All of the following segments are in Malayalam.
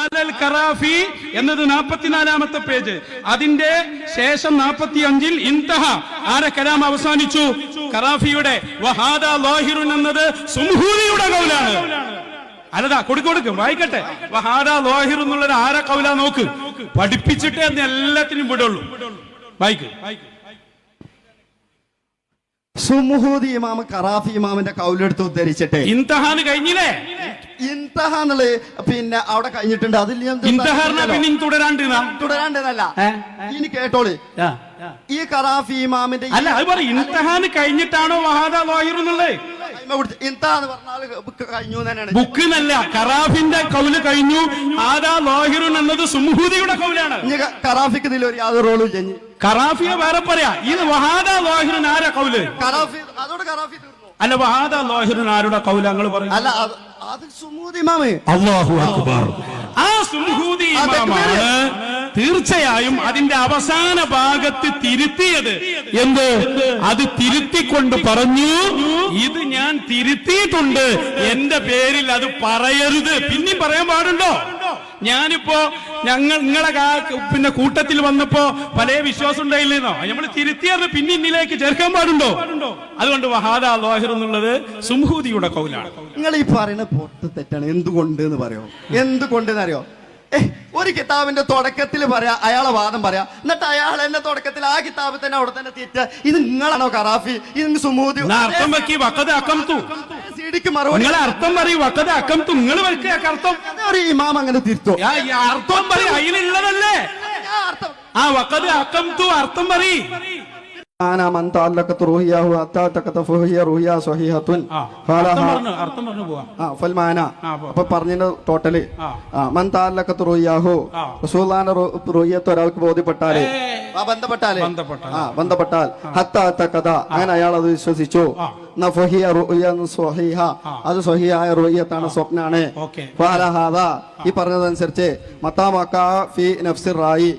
ഖാലൽ ഖറാഫി എന്നത് 44-ാമത്തെ പേജ്. അതിന്റെ ശേഷം 45-ൽ ഇൻതഹ, ആരെ കലാം അവസാനിച്ചു? ഖറാഫിയുടെ. വഹാദാ ളാഹിറുൻ എന്നത് സുംഹൂദിയുടെ ഖൗലാണ്. അല്ലതാ കൊടുക്കും വായിക്കട്ടെ. വഹാദാ ളാഹിർ എന്നുള്ളത് ആരെ ഖൗലാ നോക്ക്, പഠിപ്പിച്ചിട്ടേ എന്ന് എല്ലാത്തിനും വിടുള്ളൂ. വായിക്ക്. സുംഹൂദി ഇമാം ഖറാഫി ഇമാമിന്റെ കൗലെടുത്ത് ഉദ്ധരിച്ചിട്ട് ഇൻതഹാന് കഴിഞ്ഞില്ലേ? ഇൻതഹാന്നുള്ളത് പിന്നെ അവിടെ കഴിഞ്ഞിട്ടുണ്ട്. അതിൽ തുടരാണ്ടെന്നല്ല, ഇനി കേട്ടോളി. ഈ ഖറാഫി ഇമാമിന്റെ അല്ല അത് പറ, ഇൻതഹാന് കഴിഞ്ഞിട്ടാണോ വഹാദാ ളാഹിർ എന്നുള്ളത്? ഇൻതഹാന്ന് പറഞ്ഞാൽ കഴിഞ്ഞു തന്നെയാണ്. ബുക്ക് എന്നല്ല, ഖറാഫിന്റെ കൗല് കഴിഞ്ഞു. ഹാദാ ളാഹിറുൻ എന്നത് സുംഹൂദിയുടെ കൗലാണ്. ഖറാഫിക്ക് ഇതിൽ ഒരു യാതൊരു റോളും ചെയ്ഞ്ഞു. ഖറാഫിയെ വേറെ പറയാ. ഇത് വഹാദാ ളാഹിറുൻ ആരാ കൗല്? ഖറാഫി. അതോടെ ഖറാഫി തീർന്നു. അല്ല, വഹാദാ ളാഹിറുൻ ആരുടെ കൗല നിങ്ങൾ പറയും? അല്ല, അത് സുംഹൂദി ഇമാമ്. അല്ലാഹു അക്ബർ. ആ സുംഹൂദി ഇമാമാണ് തീർച്ചയായും അതിന്റെ അവസാന ഭാഗത്ത് തിരുത്തിയത്. എന്ത്? അത് തിരുത്തിക്കൊണ്ട് പറഞ്ഞു, ഇത് ഞാൻ തിരുത്തിയിട്ടുണ്ട്, എന്റെ പേരിൽ അത് പറയരുത്. പിന്നെയും പറയാൻ പാടുണ്ടോ? ഞാനിപ്പോ നിങ്ങളെ പിന്നെ കൂട്ടത്തിൽ വന്നപ്പോ പല വിശ്വാസം ഉണ്ടായില്ലേന്നോ, നമ്മൾ തിരുത്തിയത് പിന്നെ ഇന്നിലേക്ക് ചേർക്കാൻ പാടുണ്ടോ? അതുകൊണ്ട് വഹാദാ ളാഹിർ എന്നുള്ളത് സുംഹൂദിയുടെ കൗലാണ്. നിങ്ങൾ ഈ പറയുന്ന പൊട്ട് തെറ്റാണ്. എന്തുകൊണ്ട് എന്ന് പറയോ? എന്തുകൊണ്ടെന്ന് അറിയോ? ഒരു കിതാബിന്റെ തുടക്കത്തിൽ പറയാ, അയാളെ വാദം പറയാ, എന്നിട്ട് അയാൾ എന്നെ തുടക്കത്തിൽ ആ കിതാബ് തന്നെ അവിടെ തന്നെ തെറ്റ. ഇത് നിങ്ങളാണോ ഖറാഫി? ഇത് സുമൂദി അർത്ഥം വെക്കി വഖദ് അഖംതു. സിഡിക്ക് മറുപടി നിങ്ങൾ അർത്ഥം പറയും വഖദ് അഖംതു. നിങ്ങൾ അർത്ഥം ഒരു ഇമാം അങ്ങനെ തിരുത്തോ? അർത്ഥം പറയും, അതിലുള്ളതല്ലേ ആ വഖദ് അഖംതു. അർത്ഥം പറയും. من تعلقت روحيه حتى تكت فهي روحيه صحيحه അർത്ഥം പറഞ്ഞു പോവാം. ഫൽമാന അപ്പൊ പറഞ്ഞതിന്റെ ടോട്ടല് മൻ തഅല്ലഖത് റൂഹിയഹു, റസൂലുള്ളാഹിന്റെ റൂഹിയത്ത് ഒരാൾക്ക് ബോധ്യപ്പെട്ടാൽ ബന്ധപ്പെട്ടാൽ ഹത്താ തഖദ, അങ്ങനെ അയാൾ അത് വിശ്വസിച്ചു. ഫഹിയ റൂഹിയൻ സ്വഹീഹ, അത് സ്വഹീഹായ റൂഹിയത്താണ്, സ്വപ്നാണ്. ഫഅലഹാദാ, ഈ പറഞ്ഞതനുസരിച്ച് മത്താമക ഫി നഫ്സിർ റായി,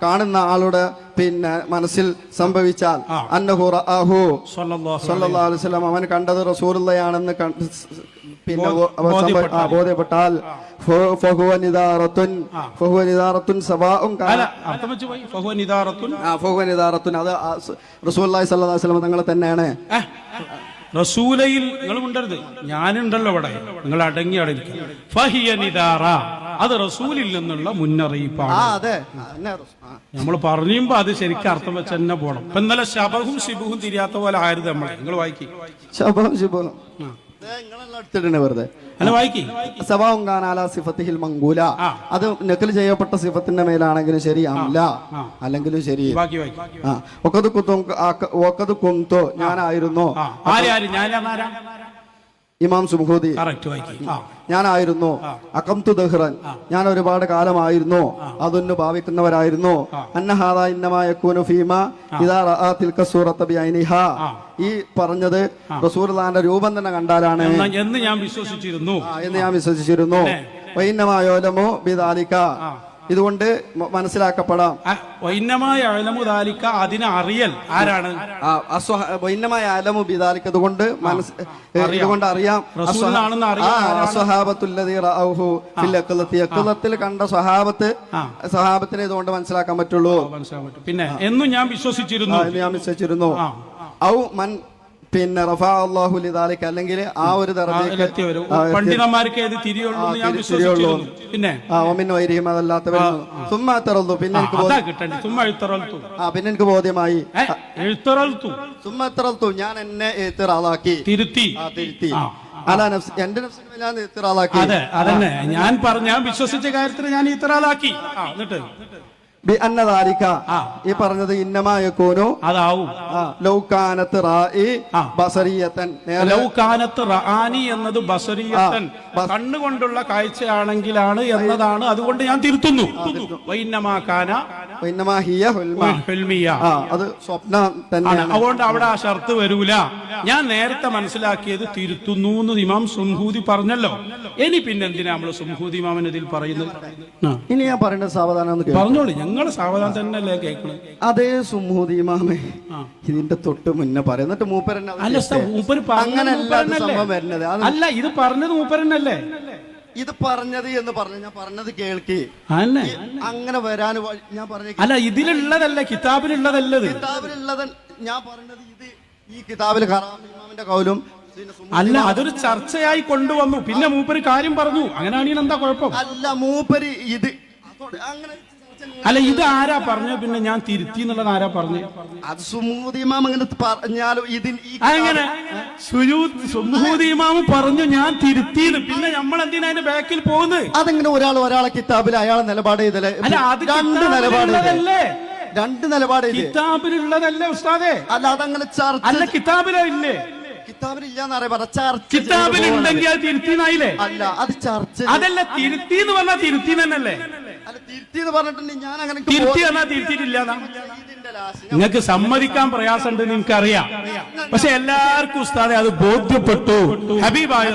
കാണുന്ന ആളുടെ പിന്നെ മനസ്സിൽ സംഭവിച്ചാൽ അന്നഹു റഅഹു സ്വല്ലല്ലാഹു അലൈഹി വസല്ലം, അവൻ കണ്ടത് റസൂലുള്ളാഹിയാണെന്ന് പിന്നെ ബോധ്യപ്പെട്ടാൽ ഫഹുവ നിദാറത്തുൻ സവാഉൻ കാന, ഫഹുവ നിദാറത്തുൻ, അത് റസൂലുള്ളാഹി സ്വല്ലല്ലാഹു അലൈഹി വസല്ലം തങ്ങളെ തന്നെയാണ്. റസൂലയിൽ നിങ്ങൾ ഉണ്ടരുത്, ഞാനുണ്ടല്ലോ ഇവിടെ, നിങ്ങൾ അടങ്ങി അടങ്ങിക്കും. ഫഹിയ നിദാറ, അത് റസൂലിൽ നിന്നുള്ള മുന്നറിയിപ്പാണ്. നമ്മൾ പറയുമ്പോ അത് ശരിക്കും അർത്ഥം വെച്ച് തന്നെ പോണം. ഇപ്പൊ ഇന്നലെ ശബഹും ശിബുഹും തിരിയാത്ത പോലെ ആയിരുന്നു നമ്മളെ. നിങ്ങൾ വായിക്കും ശബഹും ശിബുഹും വെറുതെ അത് നക്കൽ ചെയ്യപ്പെട്ട സിഫത്തിന്റെ മേലാണെങ്കിലും ശരി, അല്ല അല്ലെങ്കിലും ശരി. ഞാനായിരുന്നു ഇമാം സുംഹൂദി, ഞാനായിരുന്നു. അഖംതു ദഹ്റൻ, ഞാൻ ഒരുപാട് കാലമായിരുന്നു. അതൊന്ന് ഭാവിക്കുന്നവരായിരുന്നു. അന്നഹാദാ ഇന്നമാ യകൂനു ഫീമാ ഇദാ റഅ തിൽക സൂറത ബിഐനിഹാ, ഈ പറഞ്ഞത് റസൂലുള്ളാഹിന്റെ രൂപം തന്നെ കണ്ടാലാണ് എന്ന് ഞാൻ വിശ്വസിച്ചിരുന്നു. വഇന്നമാ യഅലമു ബിദാലിക, ഇതുകൊണ്ട് മനസ്സിലാക്കപ്പെടാം. അതിനെ അറിയൽ ആരാണ്? ഇതുകൊണ്ട് അറിയാം. കണ്ട സ്വഹാബത്തിനെ ഇതുകൊണ്ട് മനസ്സിലാക്കാൻ പറ്റുള്ളൂ. പിന്നെ എന്നും ഞാൻ വിശ്വസിച്ചിരുന്നു. ഔ മൻ പിന്നെ റഫഅല്ലാഹു ലിദാലിക, അല്ലെങ്കിൽ ആ ഒരു ദർജയ്ക്ക് പണ്ഡിതന്മാർക്ക് ഏത് തിരിയുള്ളൂ ഞാൻ വിശ്വസിച്ചിരുന്നു. പിന്നെ വൈരിയും അതല്ലാത്തവരും പിന്നെ എനിക്ക് ബോധ്യമായി. ഞാൻ എന്നെ തിരുത്തി അല്ല, എന്റെ നഫ്സിനെ ഞാൻ ഇത്റാലാക്കി. അതന്നെ ഞാൻ വിശ്വസിച്ച കാര്യത്തിന് ഞാൻ ഇത്റാലാക്കി. എന്നിട്ട് ഈ പറഞ്ഞത് ഇന്നമാ യകൂനു, അതാവും ലൗകാനത്ത് റാഇ ബസറിയതൻ, ലൗകാനത്ത് റആനി എന്നത് ബസറിയതൻ, കണ്ണുകൊണ്ടുള്ള കാഴ്ചയാണെങ്കിലാണ് എന്നതാണ്. അതുകൊണ്ട് ഞാൻ തിരുത്തുന്നു. വഇന്നമാ കാന വഇന്നമാ ഹിയ ഹുൽമിയ, അത് സ്വപ്നം തന്നെയാണ്. അതുകൊണ്ട് അവിടെ ആ ഷർത്ത് വരൂല. ഞാൻ നേരത്തെ മനസ്സിലാക്കിയത് തിരുത്തുന്നു എന്ന് ഇമാം സുംഹൂദി പറഞ്ഞല്ലോ. ഇനി പിന്നെ എന്തിനാ നമ്മള് സുംഹൂദി ഇമാമിന് ഇതിൽ പറയുന്നത്? ഇനി ഞാൻ പറയുന്നത് സാവധാനം പറഞ്ഞോളൂ, ഞങ്ങള് സാവധാനം തന്നെയല്ലേ കേൾക്കണത്. അതേ സുംഹൂദി ഇമാമേ ഇതിന്റെ തൊട്ട് മുന്നേ പറയും. എന്നിട്ട് മൂപ്പരല്ല, ഇത് പറഞ്ഞത് മൂപ്പരനല്ലേ? ഇത് പറഞ്ഞത് എന്ന് പറഞ്ഞു, ഞാൻ പറഞ്ഞത് കേൾക്കി. അല്ലേ അങ്ങനെ വരാൻ ഞാൻ പറഞ്ഞ അല്ല, ഇതിലുള്ളതല്ല, കിതാബിലുള്ളതല്ലത്. കിതാബിലുള്ളത് ഞാൻ പറഞ്ഞത് ഇത് ഈ കിതാബിൽ ഇമാമിന്റെ കൗലും. അല്ല, അതൊരു ചർച്ചയായി കൊണ്ടുവന്നു. പിന്നെ മൂപ്പര് കാര്യം പറഞ്ഞു. അങ്ങനെയാണെങ്കിൽ എന്താ കുഴപ്പം? അല്ല, മൂപ്പര് ഇത് അങ്ങനെ അല്ല, ഇത് ആരാ പറഞ്ഞത്? പിന്നെ ഞാൻ തിരുത്തി എന്നുള്ളത് ആരാ പറഞ്ഞു? അത് സുമൂദ് ഇമാം അങ്ങനെ പറഞ്ഞാലും ഇതിൽ അങ്ങനെ സുമൂദ് ഇമാം പറഞ്ഞു ഞാൻ തിരുത്തിയത്. പിന്നെ നമ്മൾ എന്തിനാ അതിന്റെ ബാക്കിൽ പോകുന്നത്? അതെങ്ങനെ ഒരാളെ കിതാബിൽ അയാളെ നിലപാട് ചെയ്തല്ലേ? അല്ല, അത് രണ്ട് നിലപാടല്ലേ? രണ്ട് നിലപാട് കിതാബിലുള്ളതല്ലേ ഉസ്താദേ? അല്ല, അതങ്ങനെ ചർച്ച. അല്ല, കിതാബിലില്ലേ? കിതാബിലില്ലാന്നറിയ പറ. ചർച്ച കിതാബിലുണ്ടെങ്കിൽ അത് തിരുത്തിന്നായില്ലേ? അല്ല, അത് ചർച്ച. അതല്ല, തിരുത്തി എന്ന് പറഞ്ഞാൽ തിരുത്തി തന്നെയല്ലേ? അല്ല, തിരുത്തി എന്ന് പറഞ്ഞിട്ടുണ്ടെങ്കിൽ ഞാൻ അങ്ങനെ തിരുത്തി എന്നാ തിരുത്തിയിട്ടില്ല. നിങ്ങൾക്ക് സമ്മതിക്കാൻ പ്രയാസമുണ്ട്, നിങ്ങൾക്കറിയാം. പക്ഷെ എല്ലാവർക്കും ഉസ്താദെ അത് ബോധ്യപ്പെട്ടു. ഹബീബായ